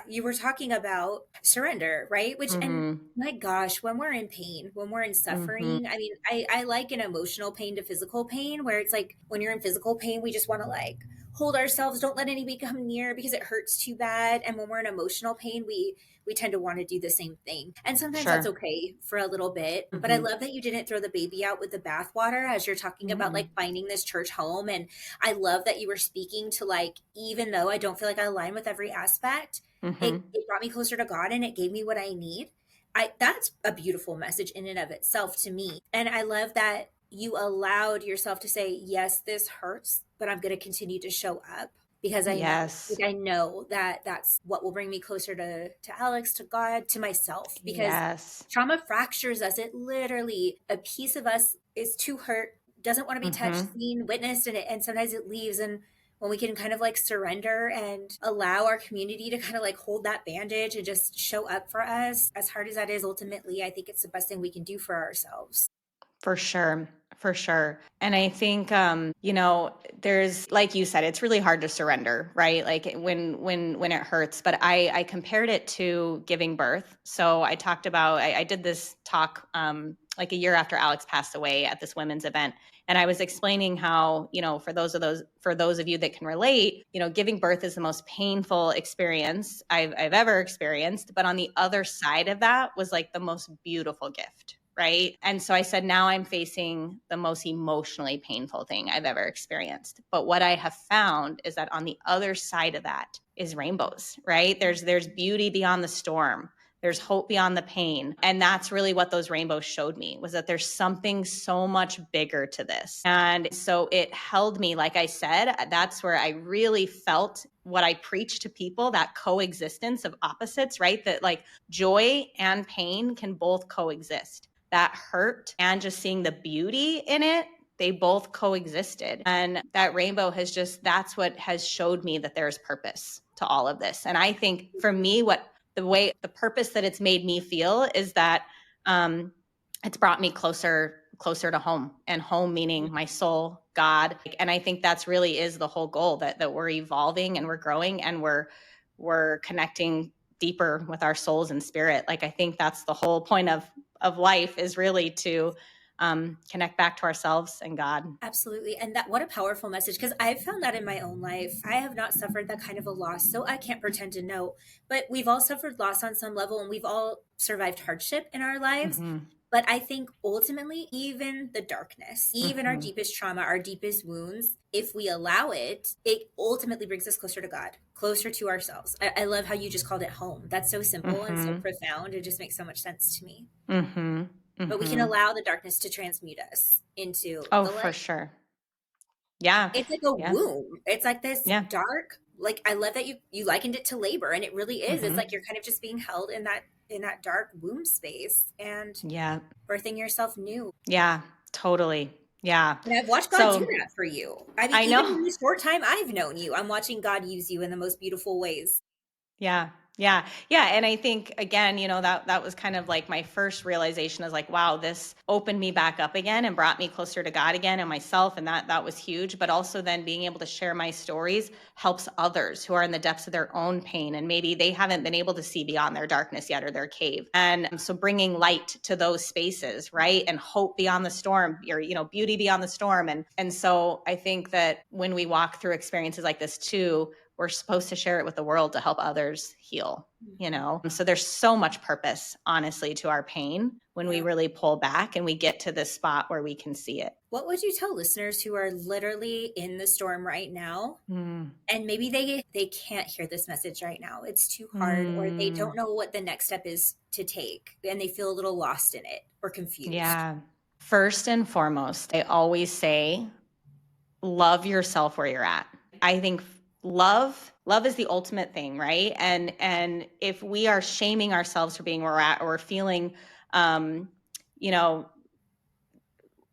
you were talking about surrender, right? Which, and my gosh, when we're in pain, when we're in suffering, I mean, I liken emotional pain to physical pain, where it's like when you're in physical pain, we just want to like hold ourselves, don't let anybody come near because it hurts too bad. And when we're in emotional pain, we tend to want to do the same thing. And sometimes that's okay for a little bit. But I love that you didn't throw the baby out with the bathwater as you're talking about like finding this church home. And I love that you were speaking to like, even though I don't feel like I align with every aspect, it brought me closer to God and it gave me what I need. That's a beautiful message in and of itself to me. And I love that you allowed yourself to say, yes, this hurts, but I'm going to continue to show up. Because I know that that's what will bring me closer to Alex, to God, to myself. Because trauma fractures us. It literally, a piece of us is too hurt, doesn't want to be touched, seen, witnessed, and sometimes it leaves. And when we can kind of like surrender and allow our community to kind of like hold that bandage and just show up for us, as hard as that is, ultimately, I think it's the best thing we can do for ourselves. For sure. For sure. And I think, there's, like you said, it's really hard to surrender, right? Like when it hurts, but I compared it to giving birth. So I talked about, I did this talk like a year after Alex passed away at this women's event. And I was explaining how, for those of you that can relate, giving birth is the most painful experience I've ever experienced. But on the other side of that was like the most beautiful gift. Right. And so I said, now I'm facing the most emotionally painful thing I've ever experienced. But what I have found is that on the other side of that is rainbows, right? There's beauty beyond the storm. There's hope beyond the pain. And that's really what those rainbows showed me, was that there's something so much bigger to this. And so it held me, like I said, that's where I really felt what I preach to people, that coexistence of opposites, right? That like joy and pain can both coexist. That hurt and just seeing the beauty in it, they both coexisted. And that rainbow that's what has showed me that there's purpose to all of this. And I think for me, the purpose that it's made me feel is that it's brought me closer to home, and home meaning my soul, God. And I think that's really is the whole goal, that we're evolving and we're growing and we're connecting deeper with our souls and spirit. Like, I think that's the whole point of life, is really to connect back to ourselves and God. Absolutely. And what a powerful message, because I've found that in my own life. I have not suffered that kind of a loss, so I can't pretend to know, but we've all suffered loss on some level, and we've all survived hardship in our lives. Mm-hmm. But I think ultimately, even the darkness, even our deepest trauma, our deepest wounds, if we allow it, it ultimately brings us closer to God, closer to ourselves. I love how you just called it home. That's so simple and so profound. It just makes so much sense to me. But we can allow the darkness to transmute us into the light. For sure. Yeah. It's like a womb. It's like this dark, like, I love that you likened it to labor, and it really is. It's like you're kind of just being held in that dark womb space and birthing yourself new. Yeah, totally. Yeah. And I've watched God do that for you. I mean, even in the short time I've known you, I'm watching God use you in the most beautiful ways. Yeah. Yeah. Yeah. And I think, again, that was kind of like my first realization, is like, wow, this opened me back up again and brought me closer to God again and myself. And that was huge. But also then being able to share my stories helps others who are in the depths of their own pain, and maybe they haven't been able to see beyond their darkness yet, or their cave. And so bringing light to those spaces, right? And hope beyond the storm, or, beauty beyond the storm. And so I think that when we walk through experiences like this too, we're supposed to share it with the world to help others heal, So there's so much purpose, honestly, to our pain when we really pull back and we get to this spot where we can see it. What would you tell listeners who are literally in the storm right now? And maybe they can't hear this message right now. It's too hard, or they don't know what the next step is to take, and they feel a little lost in it or confused. Yeah. First and foremost, I always say, love yourself where you're at. I think love is the ultimate thing, right? And if we are shaming ourselves for being where we're at, or feeling,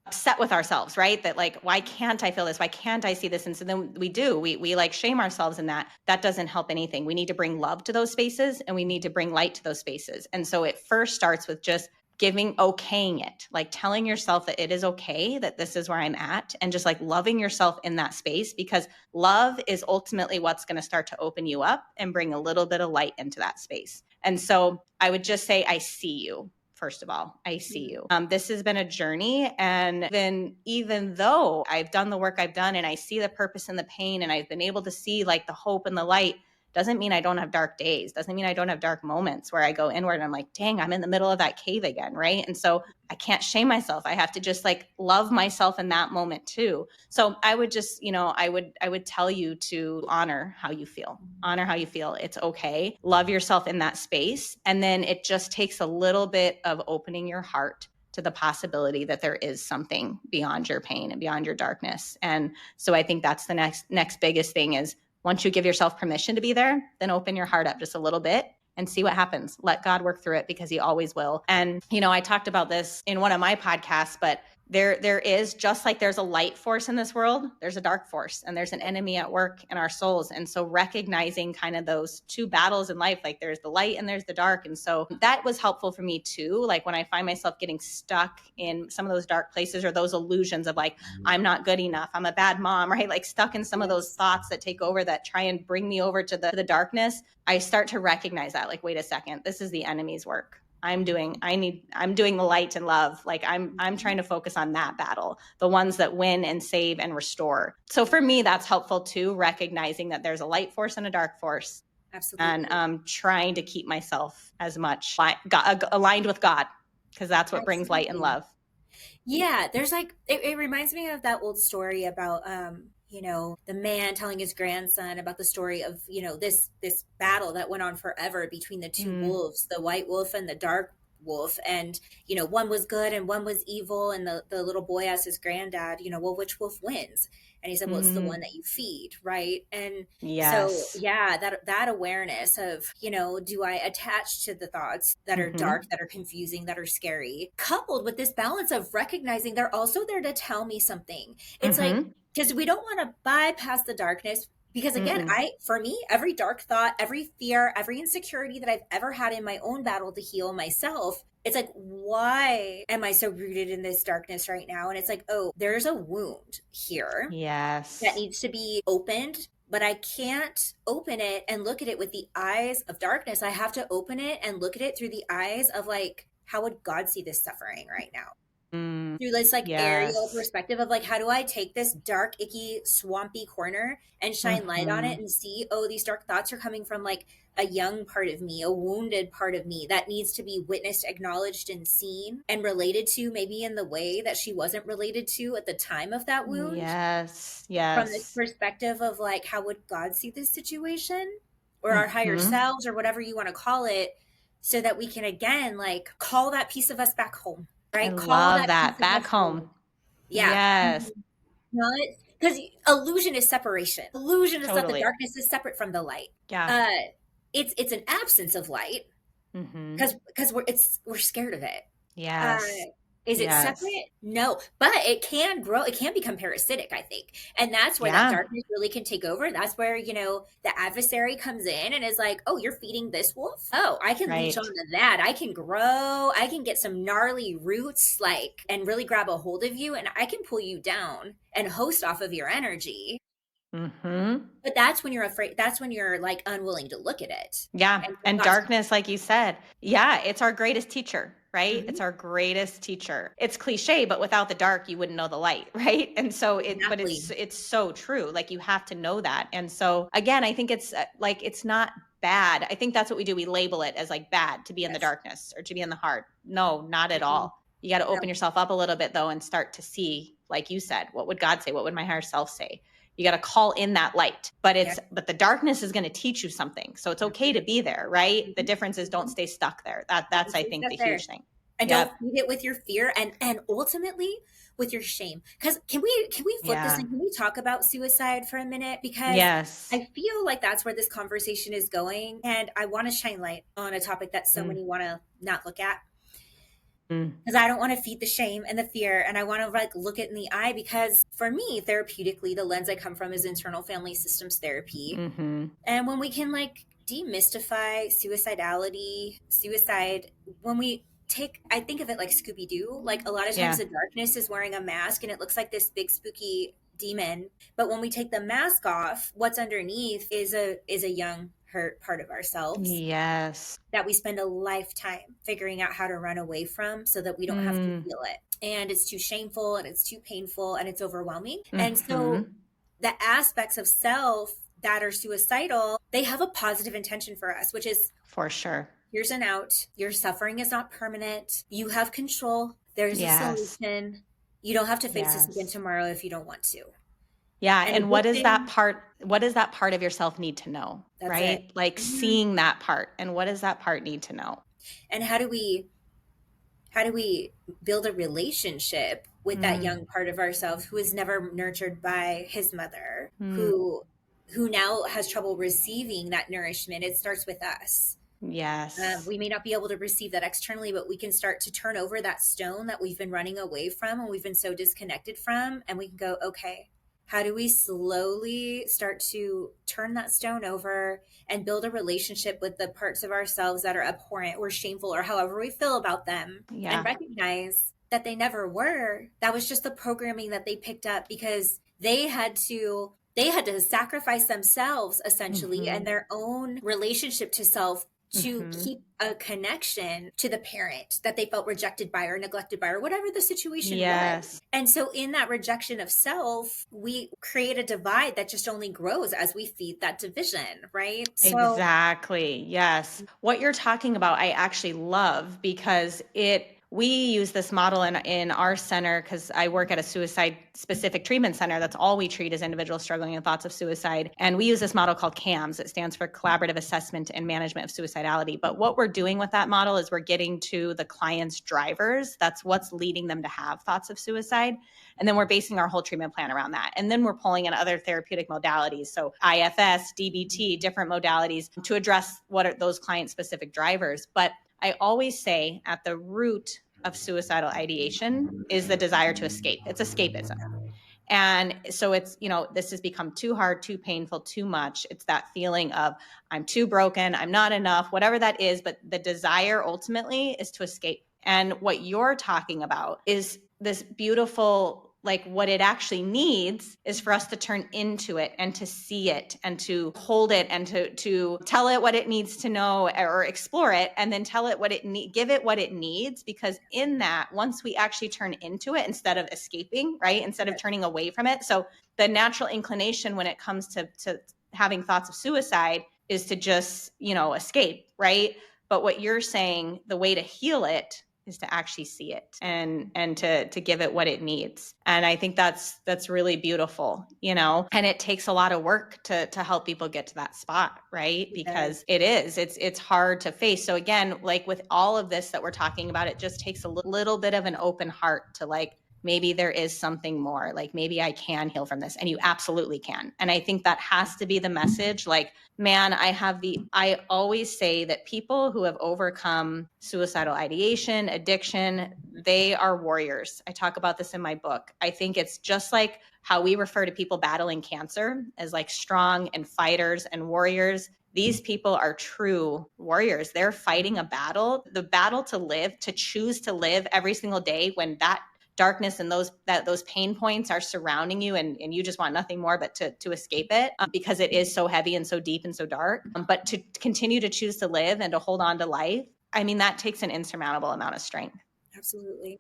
upset with ourselves, right? That like, why can't I feel this? Why can't I see this? And so then we like shame ourselves in that. That doesn't help anything. We need to bring love to those spaces, and we need to bring light to those spaces. And so it first starts with just okaying it, like telling yourself that it is okay, that this is where I'm at, and just like loving yourself in that space, because love is ultimately what's going to start to open you up and bring a little bit of light into that space. And so I would just say, I see you. First of all, I see you. This has been a journey. And then even though I've done the work I've done, and I see the purpose and the pain, and I've been able to see like the hope and the light, doesn't mean I don't have dark days. Doesn't mean I don't have dark moments where I go inward and I'm like, dang, I'm in the middle of that cave again, right? And so I can't shame myself. I have to just like love myself in that moment too. So I would just, I would tell you to honor how you feel. Honor how you feel. It's okay. Love yourself in that space. And then it just takes a little bit of opening your heart to the possibility that there is something beyond your pain and beyond your darkness. And so I think that's the next biggest thing is, once you give yourself permission to be there, then open your heart up just a little bit and see what happens. Let God work through it, because he always will. And, I talked about this in one of my podcasts, but there is, just like there's a light force in this world, there's a dark force, and there's an enemy at work in our souls. And so recognizing kind of those two battles in life, like there's the light and there's the dark. And so that was helpful for me too. Like when I find myself getting stuck in some of those dark places, or those illusions of like, I'm not good enough, I'm a bad mom, right? Like stuck in some of those thoughts that take over, that try and bring me over to the darkness. I start to recognize that, like, wait a second, this is the enemy's work. I'm doing the light and love. Like I'm trying to focus on that battle, the ones that win and save and restore. So for me, that's helpful too, recognizing that there's a light force and a dark force. Absolutely. And trying to keep myself as much aligned with God, because that's what brings light and love. Yeah, there's like it reminds me of that old story about the man telling his grandson about the story of, this battle that went on forever between the two wolves, the white wolf and the dark wolf, and one was good and one was evil, and the little boy asked his granddad, well, which wolf wins? And he said, well, it's the one that you feed, right? And so yeah, that awareness of, do I attach to the thoughts that are dark, that are confusing, that are scary, coupled with this balance of recognizing they're also there to tell me something. It's like, because we don't want to bypass the darkness. Because again, for me, every dark thought, every fear, every insecurity that I've ever had in my own battle to heal myself, it's like, why am I so rooted in this darkness right now? And it's like, oh, there's a wound here. Yes. That needs to be opened, but I can't open it and look at it with the eyes of darkness. I have to open it and look at it through the eyes of like, how would God see this suffering right now? Through this like aerial perspective of like, how do I take this dark, icky, swampy corner and shine light on it and see, oh, these dark thoughts are coming from like a young part of me, a wounded part of me that needs to be witnessed, acknowledged, and seen and related to, maybe in the way that she wasn't related to at the time of that wound. Yes. From this perspective of like, how would God see this situation, or our higher selves, or whatever you want to call it, so that we can again like call that piece of us back home. Right? I love that. Back home. Yeah. Yes. Because illusion is separation. Illusion is that the darkness is separate from the light. Yeah. It's an absence of light because we're scared of it. Yes. Is it separate? No, but it can grow. It can become parasitic, I think. And that's where that darkness really can take over. That's where, the adversary comes in and is like, oh, you're feeding this wolf? Oh, I can leech onto that. I can grow. I can get some gnarly roots, and really grab a hold of you, and I can pull you down and host off of your energy. But that's when you're afraid. That's when you're like unwilling to look at it. Yeah. And darkness, like you said, it's our greatest teacher, right? It's our greatest teacher. It's cliche, but without the dark, you wouldn't know the light, right? And so but it's so true. Like you have to know that. And so again, I think it's it's not bad. I think that's what we do. We label it as like bad to be in the darkness or to be in the heart. No, not at all. You got to open yourself up a little bit though, and start to see, like you said, what would God say? What would my higher self say? You got to call in that light, but but the darkness is going to teach you something. So it's okay to be there, right? The difference is don't stay stuck there. That's I think the huge thing. And don't feed it with your fear and ultimately with your shame. Because can we flip this and can we talk about suicide for a minute? Because I feel like that's where this conversation is going. And I want to shine light on a topic that so many want to not look at. Because I don't want to feed the shame and the fear, and I want to look it in the eye, because for me, therapeutically, the lens I come from is internal family systems therapy. And when we can demystify suicidality, suicide, when we I think of it like Scooby-Doo, a lot of times the darkness is wearing a mask and it looks like this big spooky demon. But when we take the mask off, what's underneath is a young, hurt part of ourselves. Yes. That we spend a lifetime figuring out how to run away from so that we don't have to feel it. And it's too shameful and it's too painful and it's overwhelming. And so the aspects of self that are suicidal, they have a positive intention for us, which is for sure. Here's an out. Your suffering is not permanent. You have control. There's a solution. You don't have to face this again tomorrow if you don't want to. Yeah. And what does that part of yourself need to know? Right? Seeing that part. And what does that part need to know? And how do we build a relationship with that young part of ourselves who was never nurtured by his mother, who now has trouble receiving that nourishment? It starts with us. Yes. We may not be able to receive that externally, but we can start to turn over that stone that we've been running away from and we've been so disconnected from. And we can go, okay, how do we slowly start to turn that stone over and build a relationship with the parts of ourselves that are abhorrent or shameful or however we feel about them, and recognize that they never were. That was just the programming that they picked up because they had to sacrifice themselves essentially and their own relationship to self to keep a connection to the parent that they felt rejected by or neglected by or whatever the situation was. And so in that rejection of self, we create a divide that just only grows as we feed that division, right? Exactly. Yes. What you're talking about, I actually love because we use this model in our center because I work at a suicide specific treatment center. That's all we treat is individuals struggling with thoughts of suicide. And we use this model called CAMS. It stands for Collaborative Assessment and Management of Suicidality. But what we're doing with that model is we're getting to the client's drivers. That's what's leading them to have thoughts of suicide. And then we're basing our whole treatment plan around that. And then we're pulling in other therapeutic modalities. So IFS, DBT, different modalities to address what are those client specific drivers. But I always say at the root of suicidal ideation is the desire to escape. It's escapism. And so it's, this has become too hard, too painful, too much. It's that feeling of I'm too broken, I'm not enough, whatever that is. But the desire ultimately is to escape. And what you're talking about is this beautiful, like what it actually needs is for us to turn into it and to see it and to hold it and to tell it what it needs to know or explore it and then tell it what it give it what it needs. Because in that, once we actually turn into it instead of escaping, right? Instead of turning away from it. So the natural inclination when it comes to having thoughts of suicide is to just, escape, right? But what you're saying, the way to heal it is to actually see it and to give it what it needs. And I think that's really beautiful, and it takes a lot of work to help people get to that spot, right? Because it's hard to face. So again, like with all of this that we're talking about, it just takes a little bit of an open heart to like, maybe there is something more, like maybe I can heal from this, and you absolutely can. And I think that has to be the message. Like, man, I always say that people who have overcome suicidal ideation, addiction, they are warriors. I talk about this in my book. I think it's just like how we refer to people battling cancer as like strong and fighters and warriors. These people are true warriors. They're fighting a battle, the battle to live, to choose to live every single day when that darkness and those pain points are surrounding you and you just want nothing more but to escape it because it is so heavy and so deep and so dark. But to continue to choose to live and to hold on to life, I mean, that takes an insurmountable amount of strength. Absolutely.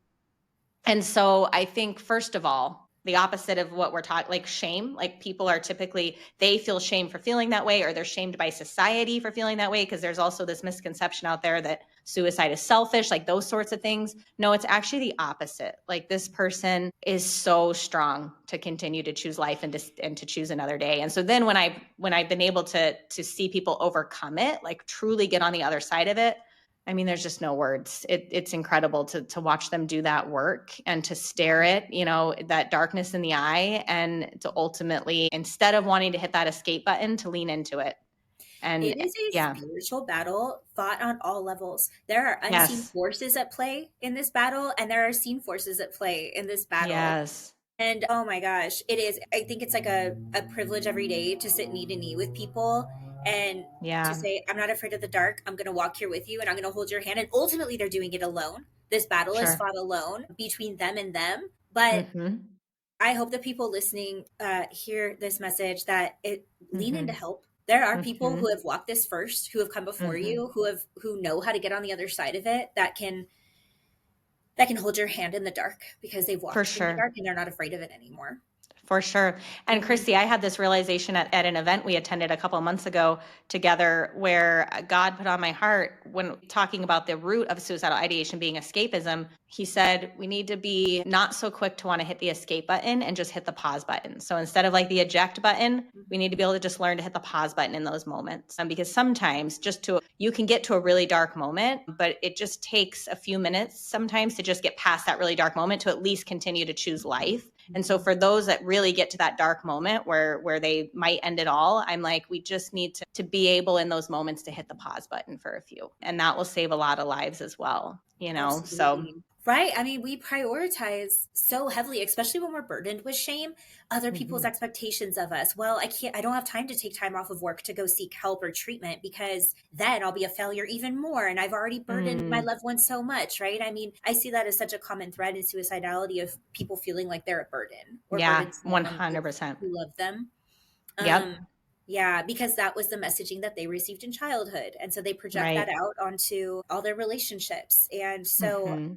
And so I think, first of all, the opposite of what we're talking, like shame, like people are typically, they feel shame for feeling that way, or they're shamed by society for feeling that way. Because there's also this misconception out there that suicide is selfish, like those sorts of things. No, it's actually the opposite. Like this person is so strong to continue to choose life and to choose another day. And so then when I've been able to see people overcome it, like truly get on the other side of it, I mean, there's just no words. It's incredible to watch them do that work and to stare it, that darkness in the eye, and to ultimately, instead of wanting to hit that escape button, to lean into it. And it is a spiritual battle fought on all levels. There are unseen forces at play in this battle, and there are seen forces at play in this battle. Yes. And oh my gosh, it is. I think it's like a privilege every day to sit knee to knee with people and to say, I'm not afraid of the dark. I'm going to walk here with you and I'm going to hold your hand. And ultimately, they're doing it alone. This battle is fought alone between them and them. But I hope that people listening hear this message that lean in to help. There are people who have walked this first, who have come before you, who know how to get on the other side of it, that can hold your hand in the dark because they've walked in the dark and they're not afraid of it anymore. For sure. And Kristy, I had this realization at an event we attended a couple of months ago together, where God put on my heart when talking about the root of suicidal ideation being escapism. He said, we need to be not so quick to want to hit the escape button and just hit the pause button. So instead of like the eject button, we need to be able to just learn to hit the pause button in those moments. Because sometimes you can get to a really dark moment, but it just takes a few minutes sometimes to just get past that really dark moment to at least continue to choose life. And so for those that really get to that dark moment where they might end it all, I'm like, we just need to be able in those moments to hit the pause button for a few. And that will save a lot of lives as well, Absolutely. So. Right. I mean, we prioritize so heavily, especially when we're burdened with shame, other people's expectations of us. Well, I don't have time to take time off of work to go seek help or treatment because then I'll be a failure even more. And I've already burdened my loved ones so much. Right. I mean, I see that as such a common thread in suicidality of people feeling like they're a burden. Or 100%. who love them. Yep. Yeah, because that was the messaging that they received in childhood. And so they project that Right. out onto all their relationships. And so Mm-hmm.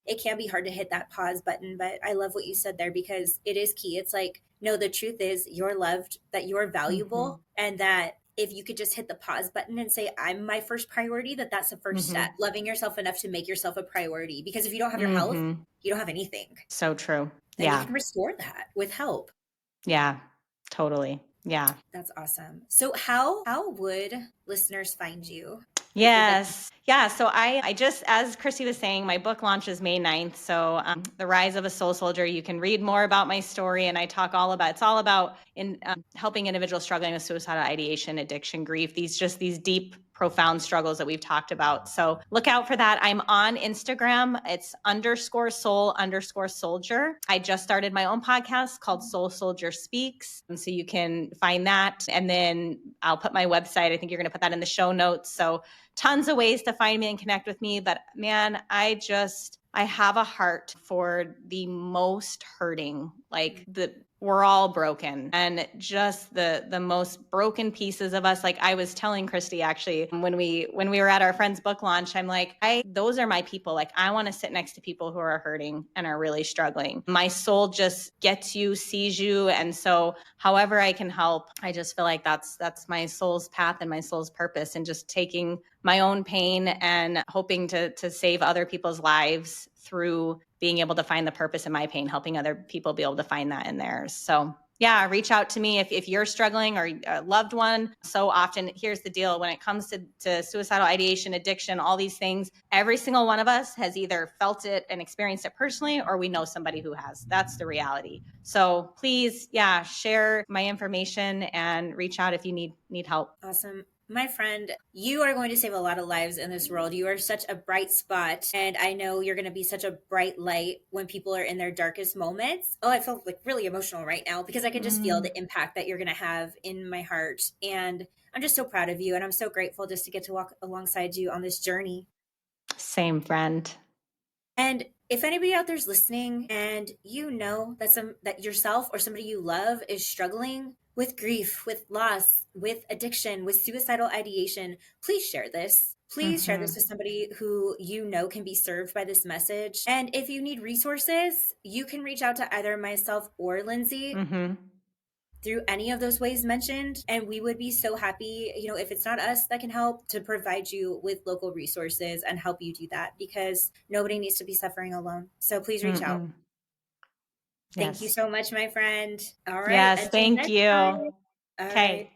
it can be hard to hit that pause button, but I love what you said there because it is key. It's like, no, the truth is you're loved, that you're Mm-hmm. valuable, and that if you could just hit the pause button and say, I'm my first priority, that's the first Mm-hmm. step. Loving yourself enough to make yourself a priority. Because if you don't have your health, Mm-hmm. you don't have anything. So true. And you Yeah. can restore that with help. Yeah. Totally. Yeah. That's awesome. So how would listeners find you? Yes. Yeah. So I just, as Kristy was saying, my book launches May 9th. So The Rise of a Soul Soldier, you can read more about my story. And I talk it's all about helping individuals struggling with suicidal ideation, addiction, grief, these deep, profound struggles that we've talked about. So look out for that. I'm on Instagram. It's _soul_soldier. I just started my own podcast called Soul Soldier Speaks. And so you can find that. And then I'll put my website. I think you're going to put that in the show notes. So tons of ways to find me and connect with me. But man, I have a heart for the most hurting. We're all broken, and just the most broken pieces of us. Like I was telling Kristy actually when we were at our friend's book launch, I'm like, those are my people. Like I want to sit next to people who are hurting and are really struggling. My soul just gets you, sees you, and so however I can help, I just feel like that's my soul's path and my soul's purpose, and just taking my own pain and hoping to save other people's lives through being able to find the purpose in my pain, helping other people be able to find that in theirs. So yeah, reach out to me if you're struggling or a loved one. So often, here's the deal. When it comes to suicidal ideation, addiction, all these things, every single one of us has either felt it and experienced it personally, or we know somebody who has. That's the reality. So please, yeah, share my information and reach out if you need help. Awesome. My friend, you are going to save a lot of lives in this world. You are such a bright spot. And I know you're going to be such a bright light when people are in their darkest moments. Oh, I feel like really emotional right now because I can just feel the impact that you're going to have in my heart. And I'm just so proud of you. And I'm so grateful just to get to walk alongside you on this journey. Same, friend. And if anybody out there's listening and you know that yourself or somebody you love is struggling with grief, with loss, with addiction, with suicidal ideation, please share this. Please share this with somebody who you know can be served by this message. And if you need resources, you can reach out to either myself or Lindsay through any of those ways mentioned. And we would be so happy, if it's not us that can help, to provide you with local resources and help you do that, because nobody needs to be suffering alone. So please reach out. Thank you so much, my friend. All right. Yes, thank you. All Okay. right.